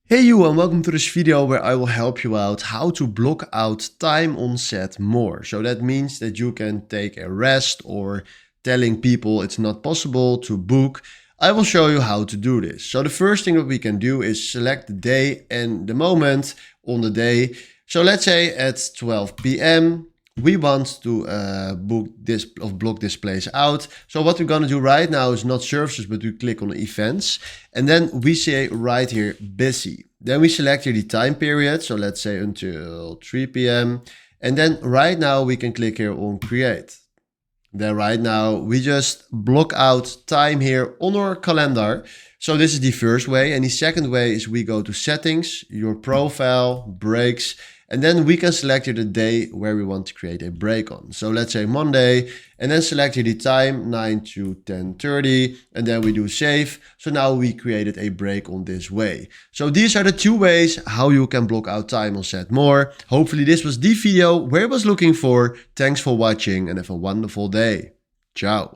Hey you, and welcome to this video where I will help you out how to block out time on Setmore. So that means that you can take a rest or telling people it's not possible to book. I will show you how to do this. So the first thing that we can do is select the day and the moment on the day. So let's say at 12 p.m. we want to block this place out. So what we're gonna do right now is not services, but we click on events, and then we say right here busy. Then we select here the time period. So let's say until 3 p.m. And then right now we can click here on create. Then right now we just block out time here on our calendar. So this is the first way. And the second way is we go to settings, your profile, breaks, and then we can select here the day where we want to create a break on. So let's say Monday, and then select here the time 9 to 10:30, and then we do save. So now we created a break on this way. So these are the two ways how you can block out time on Setmore. Hopefully this was the video where I was looking for. Thanks for watching and have a wonderful day. Ciao.